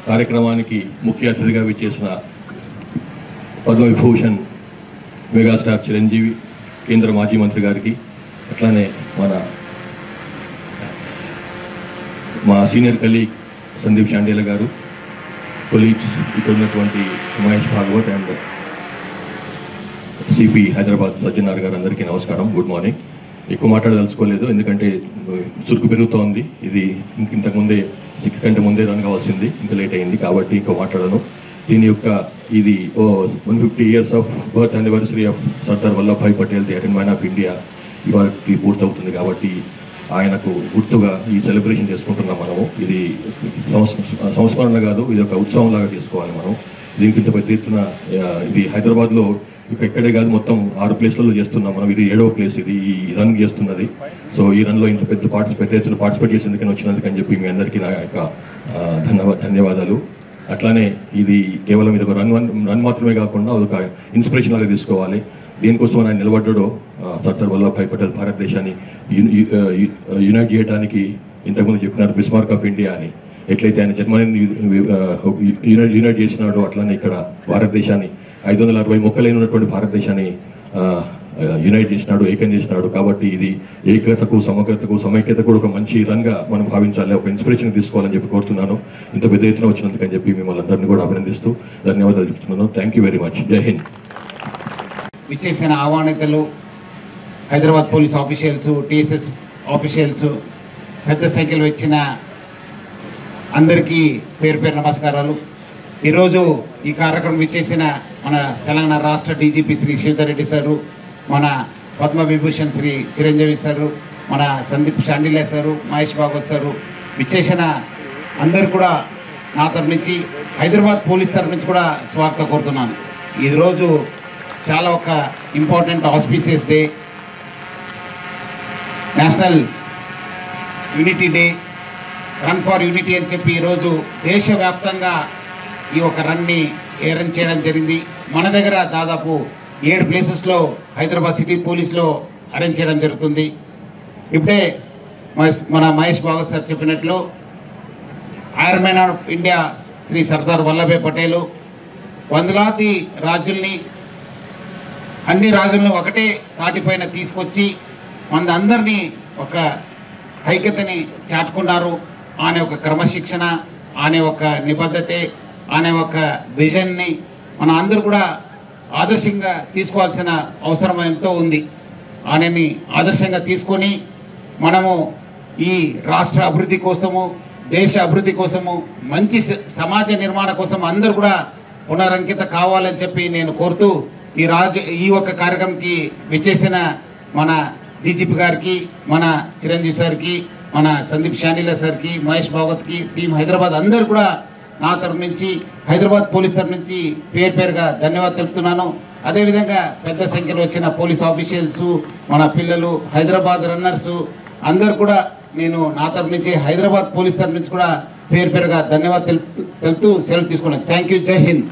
కార్యక్రమానికి ముఖ్య అతిథిగా విచ్చేసిన పద్మవిభూషణ్ మెగాస్టార్ చిరంజీవి, కేంద్ర మాజీ మంత్రి గారికి, అట్లానే మా సీనియర్ కలీగ్ సందీప్ చాండేల గారు, కొలీగ్స్ ఇక్కడ ఉన్నటువంటి మహేష్ భాగవత్ అండ్ సిపి హైదరాబాద్ సజ్జనార్ గారు, అందరికీ నమస్కారం. Good morning. ఎక్కువ మాట్లాడదలుచుకోలేదు, ఎందుకంటే చురుకు పెరుగుతోంది. ఇది ఇంతకుముందే 6 గంట ముందే రన్ కావాల్సింది, ఇంకా లేట్ అయింది కాబట్టి ఇంకా మాట్లాడను. దీని యొక్క ఇది 150 years of birth anniversary of Sardar Vallabhbhai Patel, the iron man of India ఇవాళకి పూర్తవుతుంది. కాబట్టి ఆయనకు గుర్తుగా ఈ సెలబ్రేషన్ చేసుకుంటున్నాం మనము. ఇది సంస్మరణ కాదు, ఇది ఒక ఉత్సవం లాగా చేసుకోవాలి మనం. దీనికి ఇంత పెద్ద ఎత్తున ఇది హైదరాబాద్లో ఇక్కడే కాదు, మొత్తం 6 ప్లేస్లలో చేస్తున్నాం మనం. ఇది 7వ ప్లేస్ ఇది ఈ రన్ చేస్తున్నది. సో ఈ రన్లో ఇంత పెద్ద ఎత్తున పార్టిసిపేట్ చేసేందుకని వచ్చినందుకని చెప్పి మీ అందరికీ నా యొక్క ధన్యవాదాలు. అట్లానే ఇది కేవలం ఇది ఒక రన్ మాత్రమే కాకుండా ఒక ఇన్స్పిరేషన్ లాగా తీసుకోవాలి. దేనికోసం ఆయన నిలబడ్డాడో, సర్దార్ వల్లభాయ్ పటేల్ భారతదేశాన్ని యునైట్ చేయడానికి ఇంతకుముందు చెప్పినారు బిస్మార్క్ ఆఫ్ ఇండియా అని. ఎట్లయితే ఆయన జర్మనీని యునైట్ చేసినాడో అట్లానే ఇక్కడ భారతదేశాన్ని 560 మొక్కలైన ఉన్నటువంటి భారతదేశాన్ని యునైట్ చేసినాడు, ఏకం చేసినాడు. కాబట్టి ఇది ఏకతకు, సమగ్రతకు, సమైక్యత కూడా ఒక మంచి రంగా మనం భావించాలి, ఒక ఇన్స్పిరేషన్ తీసుకోవాలని చెప్పి కోరుతున్నాను. ఇంత పెద్ద ఎత్తున వచ్చినందుకని చెప్పి మిమ్మల్ని అందరినీ కూడా అభినందిస్తూ ధన్యవాదాలు చెప్తున్నాను. Thank you very much. జై హింద్. విచ్చేసిన ఆహ్వానితులు, Hyderabad police officials, TSS officials, పెద్ద సంఖ్యలో వచ్చిన అందరికీ పేరు పేరు నమస్కారాలు. ఈరోజు ఈ కార్యక్రమం విచ్చేసిన మన తెలంగాణ రాష్ట్ర డీజీపీ శ్రీ శ్రీధర్ రెడ్డి సారు, మన పద్మవిభూషణ్ శ్రీ చిరంజీవి సారు, మన సందీప్ చాండిలే సారు, మహేష్ భాగవత్ సారు విచ్చేసిన అందరు కూడా నా తరఫు నుంచి, హైదరాబాద్ పోలీస్ తరఫు నుంచి కూడా స్వాగతం కోరుతున్నాను. ఈరోజు చాలా ఒక important auspicious day, national unity day, run for unity అని చెప్పి ఈరోజు దేశవ్యాప్తంగా ఈ ఒక రన్ని అరేంజ్ చేయడం జరిగింది. మన దగ్గర దాదాపు 7 ప్లేసెస్లో హైదరాబాద్ సిటీ పోలీస్లో అరేంజ్ చేయడం జరుగుతుంది. ఇప్పుడే మన మహేష్ భాగవత్ సార్ చెప్పినట్లు iron man of India Shri Sardar Vallabhbhai Patel వందలాది రాజుల్ని, అన్ని రాజులను ఒకటే తాటిపైన తీసుకొచ్చి మన అందరినీ ఒక ఐక్యతని చాటుకున్నారు. అనే ఒక క్రమశిక్షణ, అనే ఒక నిబద్ధతే, అనే ఒక విజన్ని మన అందరూ కూడా ఆదర్శంగా తీసుకోవాల్సిన అవసరం ఎంతో ఉంది. ఆయనని ఆదర్శంగా తీసుకొని మనము ఈ రాష్ట్ర అభివృద్ధి కోసము, దేశ అభివృద్ధి కోసము, మంచి సమాజ నిర్మాణ కోసం అందరూ కూడా పునరంకిత కావాలని చెప్పి నేను కోరుతూ ఈ ఒక్క కార్యక్రమంకి విచ్చేసిన మన డీజీపీ గారికి, మన చిరంజీవి సార్కి, మన సందీప్ చాండిలే సార్కి, మహేష్ భాగవత్కి, టీం హైదరాబాద్ అందరూ కూడా నా తరఫు నుంచి, హైదరాబాద్ పోలీస్ తరఫు నుంచి పేరు పేరుగా ధన్యవాదాలు తెలుపుతున్నాను. అదేవిధంగా పెద్ద సంఖ్యలో వచ్చిన పోలీస్ ఆఫీషియల్స్, మన పిల్లలు, హైదరాబాద్ రన్నర్స్ అందరు కూడా నేను నా తరఫు నుంచి, హైదరాబాద్ పోలీస్ తరఫు నుంచి కూడా పేరు పేరుగా ధన్యవాదాలు తెలుపుతూ సెలవు తీసుకున్నాను. Thank you. జై హింద్.